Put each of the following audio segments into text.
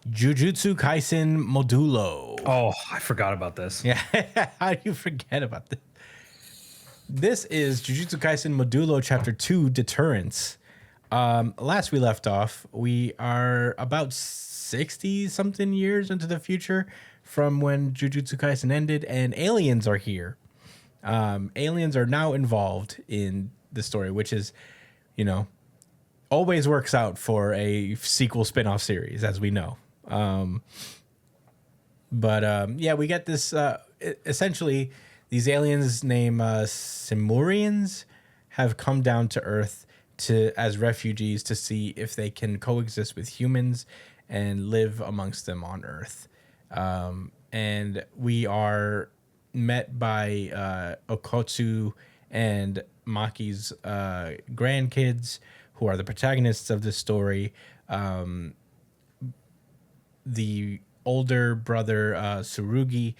Jujutsu Kaisen Modulo. Oh, I forgot about this. Yeah, how do you forget about this? This is Jujutsu Kaisen Modulo Chapter 2, Deterrence. Last we left off, we are about 60-something years into the future from when Jujutsu Kaisen ended, and aliens are here. Aliens are now involved in the story, which is, always works out for a sequel spin-off series, as we know. We get this, essentially, these aliens named Simurians have come down to Earth as refugees to see if they can coexist with humans and live amongst them on Earth. And we are met by Okotsu and Maki's grandkids, who are the protagonists of this story. The older brother Tsurugi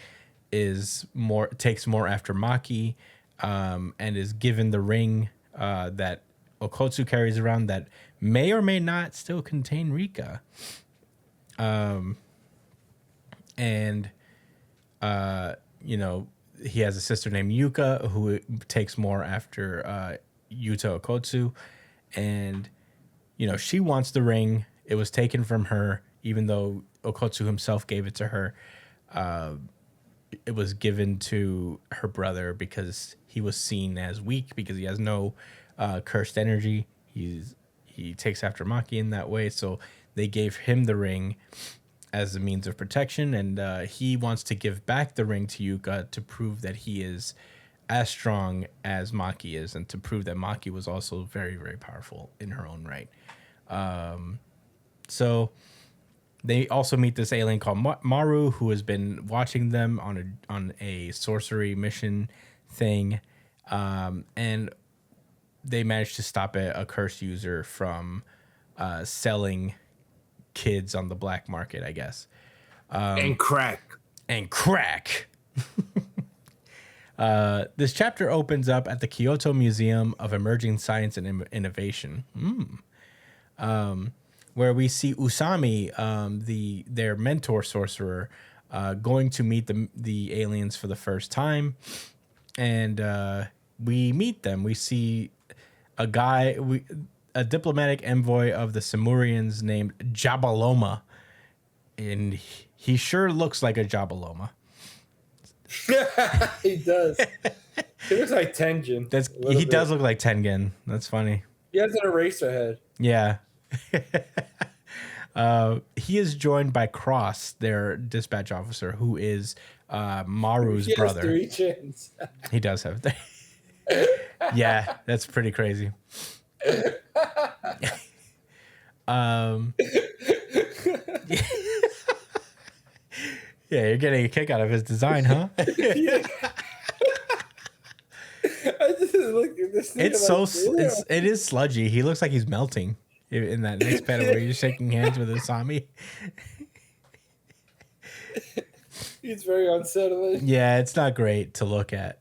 takes more after Maki, and is given the ring that Okotsu carries around that may or may not still contain Rika. He has a sister named Yuka who takes more after Yuta Okotsu, and she wants the ring. It was taken from her, even though Okotsu himself gave it to her. It was given to her brother because he was seen as weak because he has no cursed energy. He takes after Maki in that way, so they gave him the ring as a means of protection, and he wants to give back the ring to Yuka to prove that he is as strong as Maki is, and to prove that Maki was also very, very powerful in her own right. So they also meet this alien called Maru, who has been watching them on a sorcery mission thing, and they managed to stop a curse user from selling kids on the black market, I guess. And crack. This chapter opens up at the Kyoto Museum of Emerging Science and Innovation, where we see Usami, their mentor sorcerer, going to meet the aliens for the first time, and we meet them. We see a diplomatic envoy of the Simurians named Jabaloma, and he sure looks like a Jabaloma. He does. He looks like Tengen. He does look like Tengen. That's funny. He has an eraser head. Yeah. He is joined by Cross, their dispatch officer, who is Maru's brother. He has 3 chins. He does have 3. Yeah, that's pretty crazy. Yeah, you're getting a kick out of his design, huh? I just looked at this. It is sludgy. He looks like he's melting in that next panel where you're shaking hands with Usami. He's very unsettling. Yeah, it's not great to look at.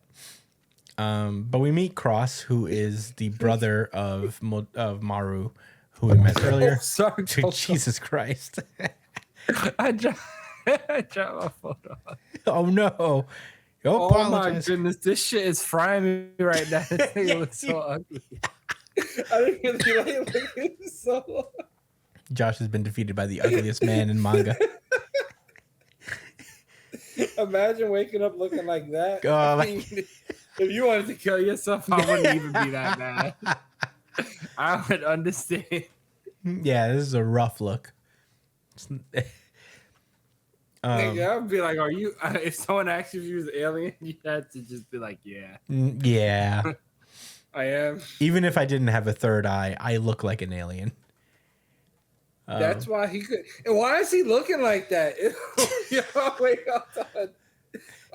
But we meet Cross, who is the brother of Maru, who we met earlier. Sorry, Jesus Christ. I dropped my photo. Oh, no. Oh, my goodness. This shit is frying me right now. This thing looks so ugly. I didn't really like it so long. Josh has been defeated by the ugliest man in manga. Imagine waking up looking like that. If you wanted to kill yourself, I wouldn't even be that bad. I would understand. Yeah, this is a rough look. Nigga, I would be like, are you, if someone asked you if you was an alien, you had to just be like, yeah. Yeah. I am. Even if I didn't have a third eye, I look like an alien. That's why he could. And why is he looking like that? Yo, wait, hold on.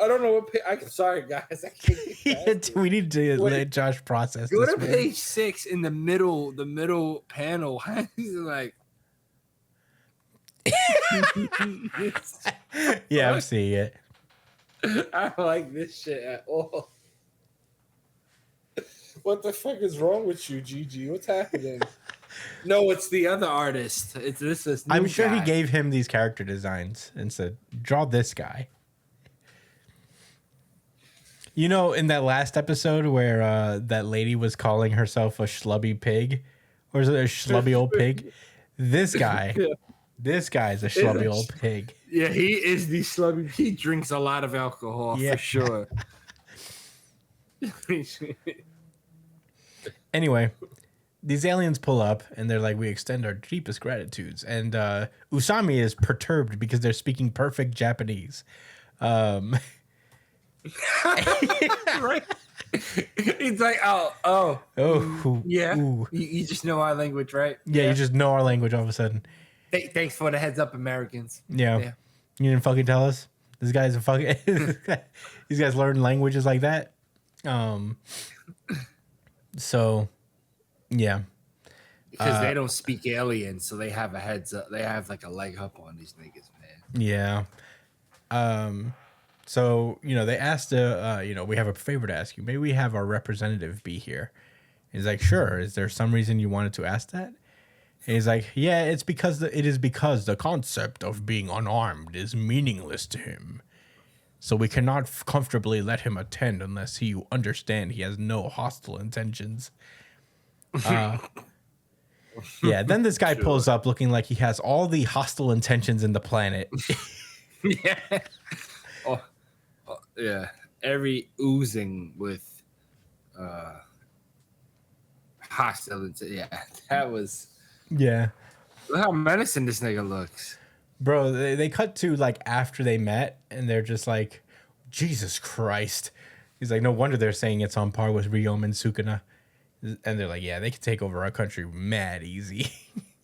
I don't know what. I'm sorry, guys. I can't we need to let Josh process. Go to page 6 in the middle panel. He's like, yeah, I'm seeing it. I don't like this shit at all. What the fuck is wrong with you, Gigi? What's happening? No, it's the other artist. I'm sure he gave him these character designs and said, "Draw this guy." You know, in that last episode where that lady was calling herself a schlubby pig, or is it a schlubby old pig? This guy, this guy's a schlubby old pig. Yeah, he is the schlubby. He drinks a lot of alcohol for sure. Anyway, these aliens pull up and they're like, "We extend our deepest gratitudes." And Usami is perturbed because they're speaking perfect Japanese. Right? He's like, yeah. Ooh. You just know our language, right? Yeah, you just know our language all of a sudden. Thanks for the heads up, Americans. Yeah. You didn't fucking tell us? This guy's a fucking... These guys learn languages like that? So, yeah. Because they don't speak alien, so they have a heads up. They have like a leg up on these niggas, man. Yeah. So, you know, they asked, you know, we have a favor to ask you. Maybe we have our representative be here. He's like, sure. Is there some reason you wanted to ask that? And he's like, yeah, it is because the concept of being unarmed is meaningless to him. So we cannot comfortably let him attend unless he understand he has no hostile intentions. Yeah, then this guy pulls up looking like he has all the hostile intentions in the planet. Yeah. Yeah. Every oozing with hostile intent. Yeah, that was... Yeah. Look how menacing this nigga looks. Bro, they cut to like after they met and they're just like, Jesus Christ. He's like, no wonder they're saying it's on par with Ryoma and Sukuna. And they're like, yeah, they could take over our country mad easy.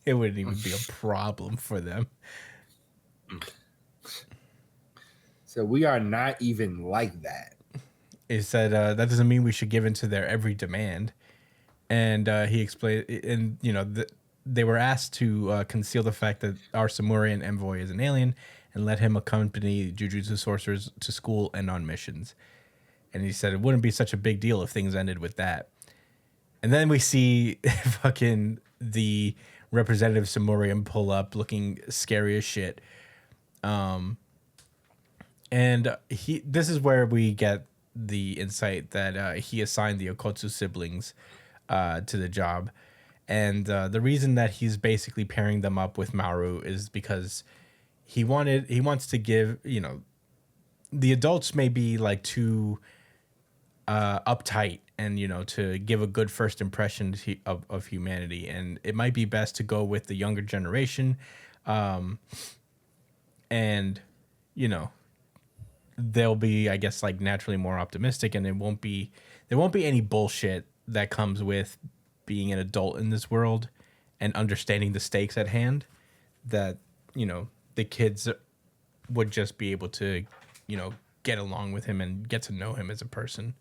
It wouldn't even be a problem for them. So we are not even like that. It said that doesn't mean we should give in to their every demand. And he explained, and you know, they were asked to conceal the fact that our Samurian envoy is an alien and let him accompany Jujutsu Sorcerers to school and on missions. And he said it wouldn't be such a big deal if things ended with that. And then we see fucking the representative Samurian pull up looking scary as shit. And this is where we get the insight that he assigned the Okotsu siblings to the job. And the reason that he's basically pairing them up with Maru is because he wants to give, you know, the adults may be like too uptight and, you know, to give a good first impression of humanity. And it might be best to go with the younger generation. And, you know, they'll be, I guess, like naturally more optimistic, and there won't be any bullshit that comes with being an adult in this world and understanding the stakes at hand, that, you know, the kids would just be able to, you know, get along with him and get to know him as a person.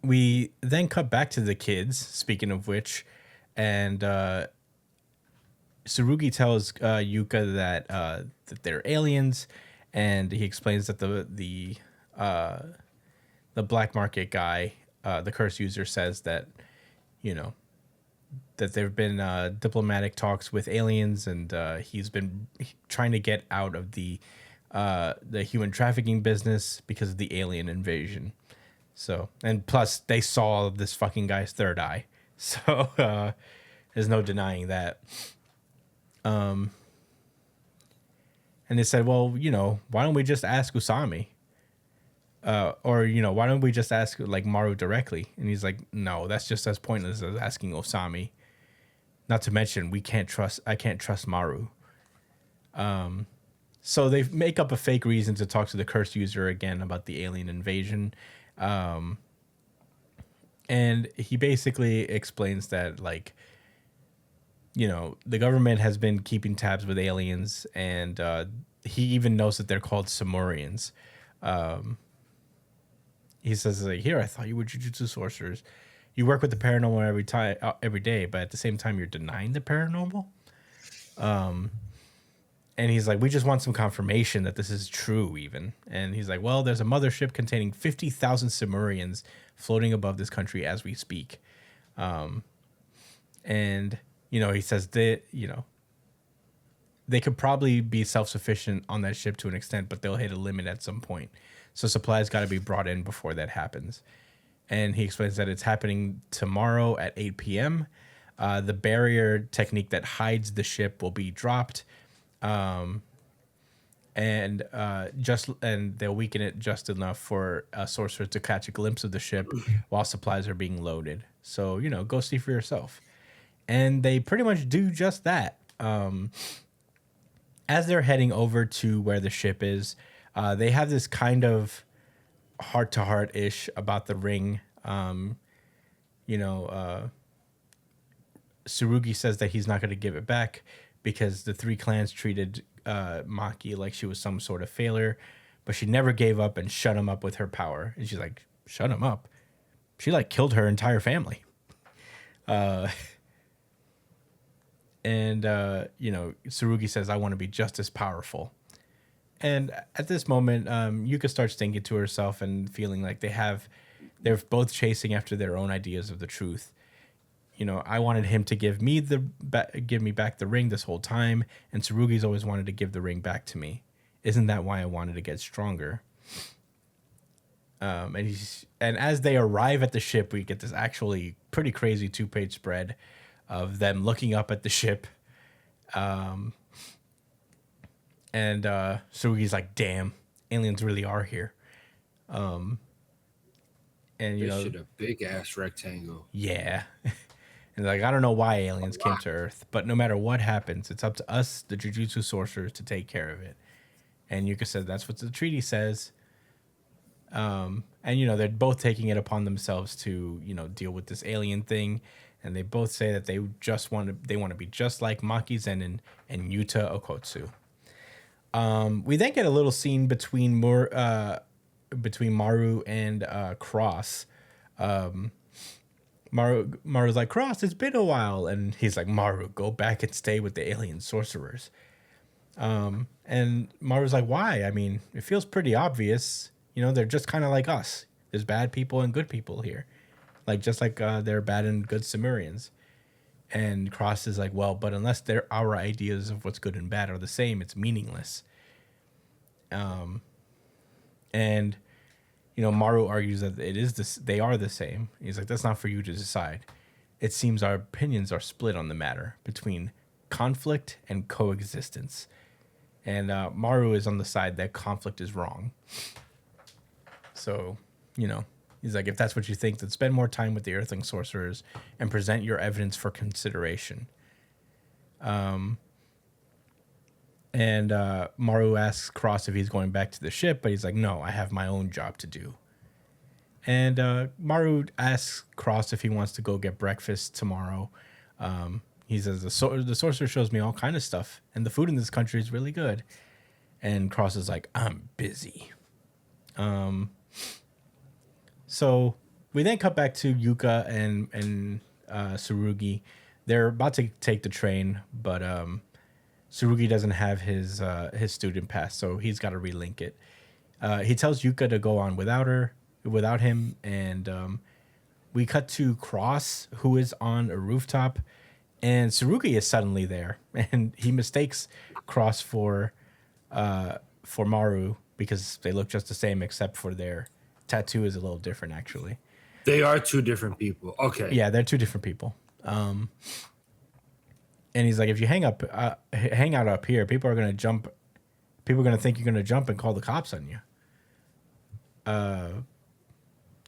We then cut back to the kids, speaking of which, and Tsurugi tells Yuka that they're aliens, and he explains that the black market guy, the curse user, says that, you know, that there have been diplomatic talks with aliens, and he's been trying to get out of the human trafficking business because of the alien invasion. So, and plus they saw this fucking guy's third eye, so there's no denying that. And they said, well, you know, why don't we just ask Usami? Or, you know, why don't we just ask like Maru directly? And he's like, no, that's just as pointless as asking Usami. Not to mention, I can't trust Maru. So they make up a fake reason to talk to the curse user again about the alien invasion. And he basically explains that, like, you know, the government has been keeping tabs with aliens, and he even knows that they're called Samurians. He says, like, here, I thought you were Jujutsu sorcerers. You work with the paranormal every day, but at the same time, you're denying the paranormal. And he's like, we just want some confirmation that this is true, even. And he's like, well, there's a mothership containing 50,000 Samurians floating above this country as we speak. And he says that they could probably be self-sufficient on that ship to an extent, but they'll hit a limit at some point. So supplies got to be brought in before that happens. And he explains that it's happening tomorrow at 8 p.m. The barrier technique that hides the ship will be dropped, and they'll weaken it just enough for sorcerers to catch a glimpse of the ship while supplies are being loaded. So go see for yourself. And they pretty much do just that. As they're heading over to where the ship is, they have this kind of heart-to-heart ish about the ring. Tsurugi says that he's not going to give it back because the three clans treated Maki like she was some sort of failure, but she never gave up and shut him up with her power. And she's like, shut him up? She killed her entire family. Tsurugi says, I want to be just as powerful. And at this moment, Yuka starts thinking to herself and feeling like they're both chasing after their own ideas of the truth. I wanted him to give me back the ring this whole time, and Tsurugi's always wanted to give the ring back to me. Isn't that why I wanted to get stronger? And as they arrive at the ship, we get this actually pretty crazy 2-page spread of them looking up at the ship. Tsurugi's like, damn, aliens really are here. And this shit a big ass rectangle. Yeah. And I don't know why aliens came to Earth, but no matter what happens, it's up to us, the Jujutsu sorcerers, to take care of it. And Yuka said that's what the treaty says. They're both taking it upon themselves to, deal with this alien thing. And they both say that they want to be just like Maki Zenin and Yuta Okotsu. We then get a little scene between Maru and Cross. Maru's like, Cross, it's been a while. And he's like, Maru, go back and stay with the alien sorcerers. And Maru's like, why? I mean, it feels pretty obvious. They're just kind of like us. There's bad people and good people here. Just like they're bad and good Sumerians. And Cross is like, well, but unless our ideas of what's good and bad are the same, it's meaningless. Maru argues that they are the same. He's like, that's not for you to decide. It seems our opinions are split on the matter between conflict and coexistence. And Maru is on the side that conflict is wrong. So, he's like, if that's what you think, then spend more time with the Earthling sorcerers and present your evidence for consideration. Maru asks Cross if he's going back to the ship, but he's like, no, I have my own job to do. And Maru asks Cross if he wants to go get breakfast tomorrow. He says, the sorcerer shows me all kind of stuff, and the food in this country is really good. And Cross is like, I'm busy. So we then cut back to Yuka and Tsurugi. They're about to take the train, but Tsurugi doesn't have his student pass, so he's got to relink it. He tells Yuka to go on without him, and we cut to Cross, who is on a rooftop, and Tsurugi is suddenly there, and he mistakes Cross for Maru because they look just the same, except for their tattoo is a little different, actually. They are two different people. Okay. Yeah, they're two different people. And he's like, if you hang out up here, people are gonna jump. People are gonna think you're gonna jump and call the cops on you.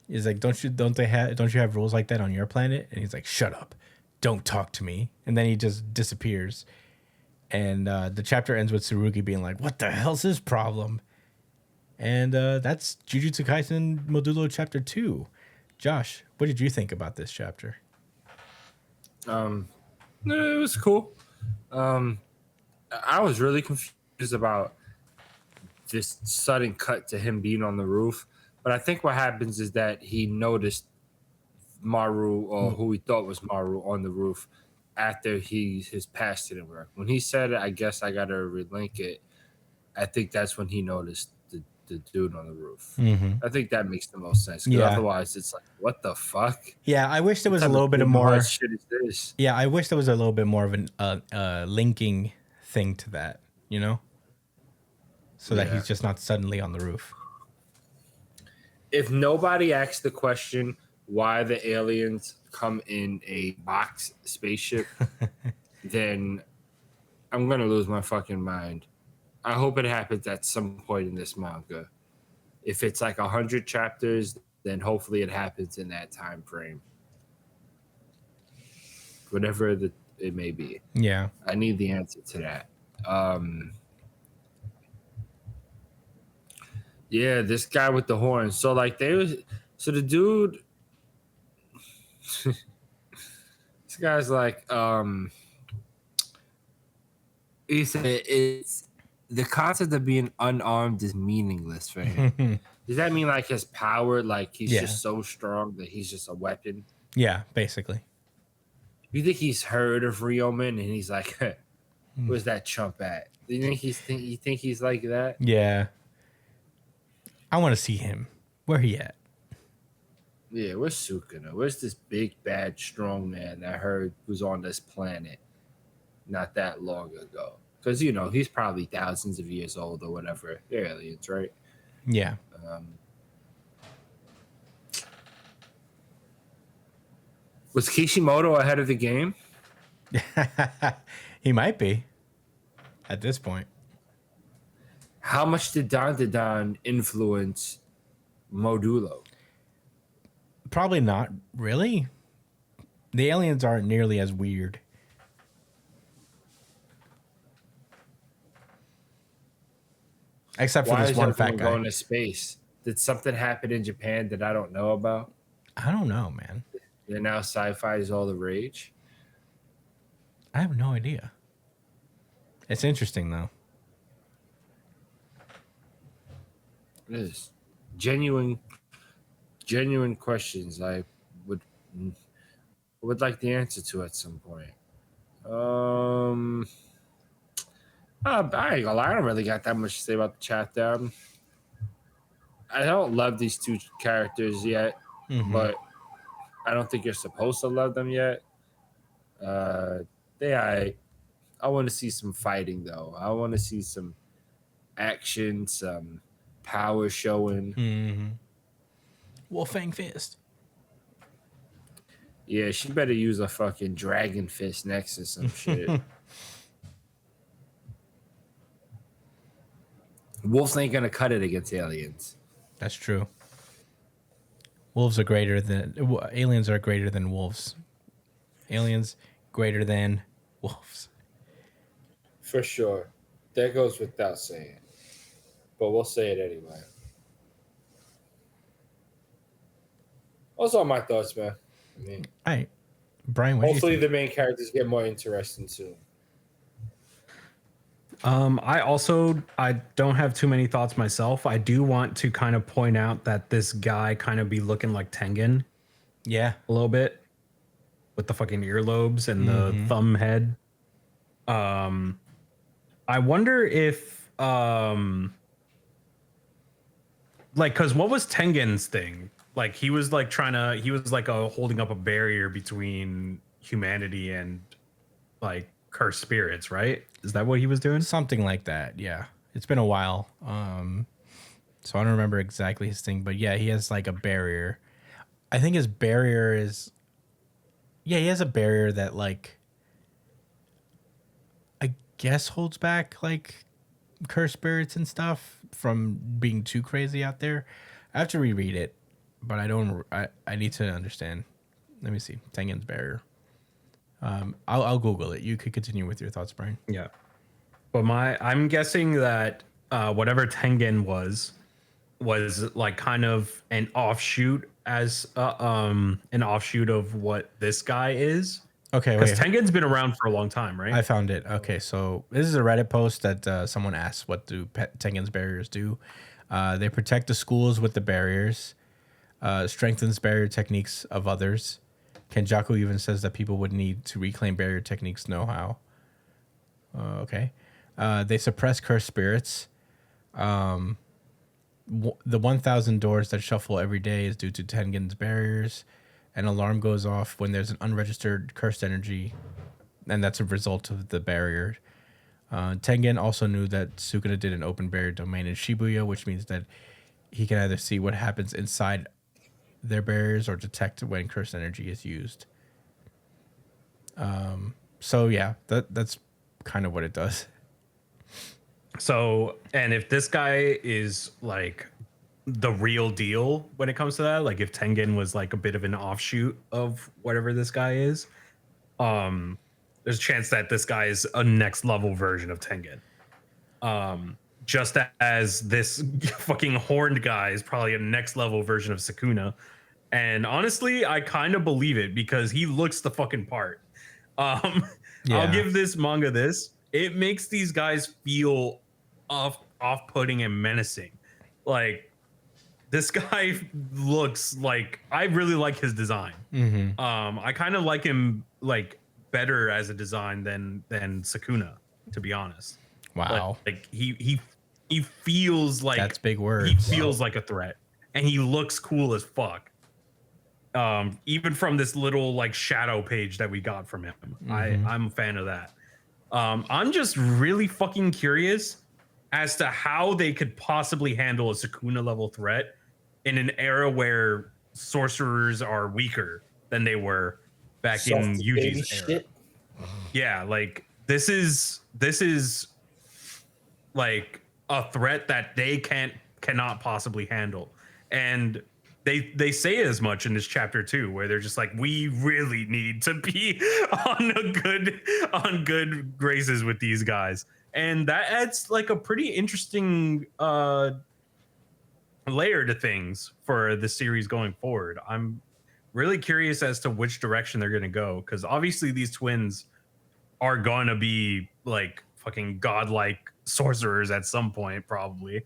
He's like, don't you have rules like that on your planet? And he's like, shut up, don't talk to me. And then he just disappears. And the chapter ends with Tsurugi being like, what the hell's his problem? And that's Jujutsu Kaisen Modulo Chapter 2. Josh, what did you think about this chapter? It was cool. I was really confused about this sudden cut to him being on the roof. But I think what happens is that he noticed Maru, or who he thought was Maru, on the roof after his pass didn't work. When he said it, I guess I got to relink it. I think that's when he noticed the dude on the roof. Mm-hmm. I think that makes the most sense. Because otherwise, it's like, what the fuck? Yeah, I wish there was a What little bit of Kingdom more. Hearts shit is this? Yeah, I wish there was a little bit more of an linking thing to that, you know, so that Yeah. he's just not suddenly on the roof. If nobody asks the question why the aliens come in a box spaceship, then I'm gonna lose my fucking mind. I hope it happens at some point in this manga. If it's like 100 chapters, then hopefully it happens in that time frame. Whatever it may be. Yeah. I need the answer to that. Yeah, this guy with the horn. So like so the dude this guy's like he said it's the concept of being unarmed is meaningless for him. Does that mean like his power, like he's just so strong that he's just a weapon? Yeah, basically. You think he's heard of Ryoman and he's like, where's that chump at? Do you think he's like that? Yeah. I want to see him. Where he at? Yeah, where's Sukuna? Where's this big, bad, strong man that I heard was on this planet not that long ago? Because, you know, he's probably thousands of years old or whatever. They're aliens, right? Yeah. Was Kishimoto ahead of the game? He might be at this point. How much did Don influence Modulo? Probably not really. The aliens aren't nearly as weird. Except for this one fat guy. Going to space? Did something happen in Japan that I don't know about? I don't know, man. And now sci-fi is all the rage? I have no idea. It's interesting, though. It is. Genuine questions I would like the answer to at some point. I ain't gonna lie, I don't really got that much to say about the chapter. I don't love these two characters yet, but I don't think you're supposed to love them yet. I want to see some fighting though. I want to see some action, some power showing. Wolfang Fist. Yeah, she better use a fucking dragon fist next to some shit. Wolves ain't gonna cut it against aliens. That's true. Aliens are greater than wolves. Aliens greater than wolves. For sure. That goes without saying. But we'll say it anyway. Those are my thoughts, man. I mean, All right. Brian, what hopefully the main characters get more interesting soon. I don't have too many thoughts myself. I do want to kind of point out that this guy kind of be looking like Tengen. Yeah. A little bit. With the fucking earlobes and the thumb head. I wonder if cause what was Tengen's thing? Like he was like holding up a barrier between humanity and like cursed spirits, right? Is that what he was doing? Something like that, yeah. It's been a while. So I don't remember exactly his thing, but yeah, he has like a barrier. I think his barrier is he has a barrier that like I guess holds back like cursed spirits and stuff from being too crazy out there. I have to reread it, but I need to understand. Let me see. Tengen's barrier. I'll Google it. You could continue with your thoughts, Brian. Yeah. But I'm guessing that whatever Tengen was like kind of an offshoot of what this guy is. Okay, because Tengen's been around for a long time, right? I found it. Okay, so this is a Reddit post that someone asked, "What do Tengen's barriers do?" They protect the schools with the barriers, strengthens barrier techniques of others. Kenjaku even says that people would need to reclaim barrier techniques know-how. Okay. They suppress cursed spirits. the 1,000 doors that shuffle every day is due to Tengen's barriers. An alarm goes off when there's an unregistered cursed energy, and that's a result of the barrier. Tengen also knew that Sukuna did an open barrier domain in Shibuya, which means that he can either see what happens inside their barriers or detect when cursed energy is used. So yeah, that's kind of what it does. So, and if this guy is like the real deal when it comes to that, like if Tengen was like a bit of an offshoot of whatever this guy is, there's a chance that this guy is a next level version of Tengen. Just as this fucking horned guy is probably a next level version of Sukuna. And honestly, I kind of believe it because he looks the fucking part. I'll give this manga this. It makes these guys feel off-putting and menacing. Like this guy looks like I really like his design. I kind of like him like better as a design than Sukuna, to be honest. Wow. Like he feels like That's big words. He feels like a threat, and he looks cool as fuck. Even from this little like shadow page that we got from him, I'm a fan of that. I'm just really fucking curious as to how they could possibly handle a Sukuna level threat in an era where sorcerers are weaker than they were back in Yuji's era. Shit. Yeah, like this is like a threat that they cannot possibly handle. And they say as much in this chapter too, where they're just like, we really need to be on good graces with these guys. And that adds like a pretty interesting layer to things for the series going forward. I'm really curious as to which direction they're going to go, because obviously these twins are going to be like fucking godlike sorcerers at some point, probably.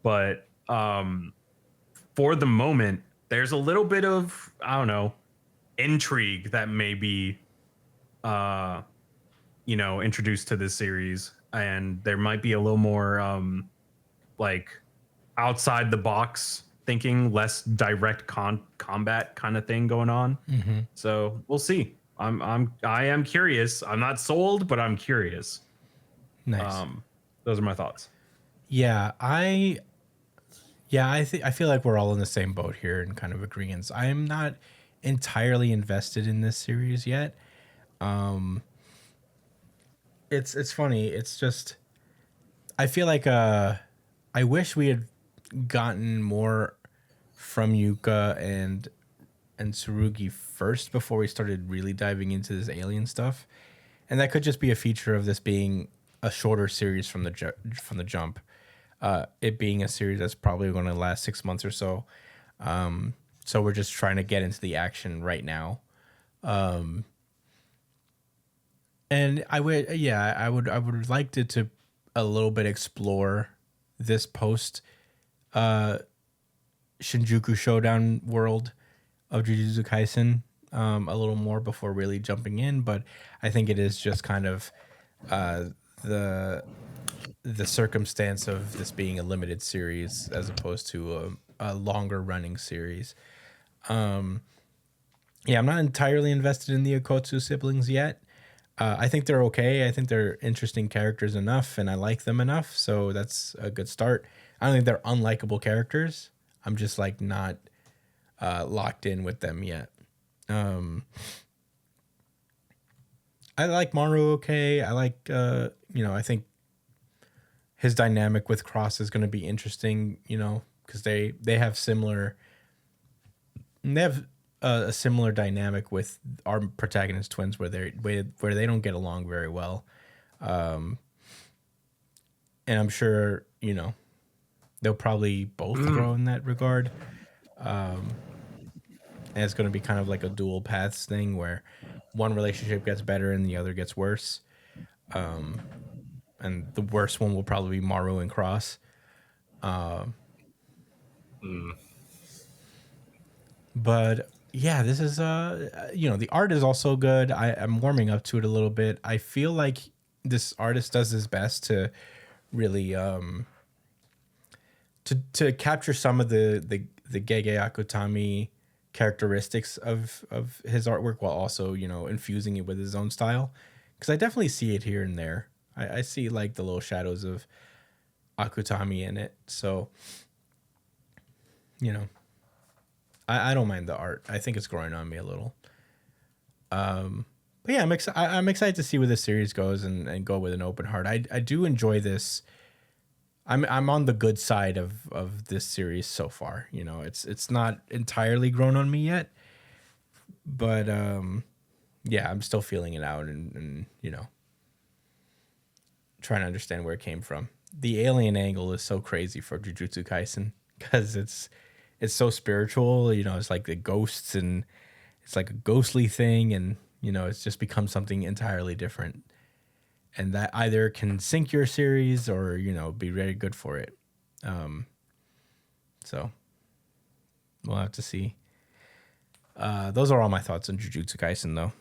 But for the moment, there's a little bit of, I don't know, intrigue that may be introduced to this series, and there might be a little more like outside the box thinking, less direct combat kind of thing going on. So we'll see. I am curious. I'm not sold, but I'm curious. Nice. Those are my thoughts. Yeah, I feel like we're all in the same boat here and kind of agreeance. I am not entirely invested in this series yet. It's funny. It's just I feel like I wish we had gotten more from Yuka and Tsurugi first before we started really diving into this alien stuff. And that could just be a feature of this being a shorter series from the jump. It being a series that's probably going to last 6 months or so. So we're just trying to get into the action right now. And I would like to a little bit explore this post Shinjuku Showdown world of Jujutsu Kaisen a little more before really jumping in, but I think it is just kind of the circumstance of this being a limited series as opposed to a longer running series. I'm not entirely invested in the Okotsu siblings yet. I think they're okay. I think they're interesting characters enough, and I like them enough, so that's a good start. I don't think they're unlikable characters. I'm just like not locked in with them yet. I like Maru okay. I like I think his dynamic with Cross is going to be interesting, because they have a similar dynamic with our protagonist twins where they don't get along very well. And I'm sure, they'll probably both grow in that regard. And it's going to be kind of like a dual paths thing where one relationship gets better and the other gets worse. And the worst one will probably be Maru and Cross. But yeah, this is the art is also good. I'm warming up to it a little bit. I feel like this artist does his best to really to capture some of the Gege Akutami characteristics of his artwork while also, you know, infusing it with his own style. Because I definitely see it here and there. I see like the little shadows of Akutami in it. So, you know, I don't mind the art. I think it's growing on me a little. But yeah, I'm excited to see where this series goes and go with an open heart. I do enjoy this. I'm on the good side of this series so far. You know, it's not entirely grown on me yet, but yeah, I'm still feeling it out and you know, trying to understand where it came from. The alien angle is so crazy for Jujutsu Kaisen because it's so spiritual. You know, it's like the ghosts and it's like a ghostly thing, and you know, it's just become something entirely different. And that either can sink your series or, you know, be very good for it. So we'll have to see. Those are all my thoughts on Jujutsu Kaisen, though.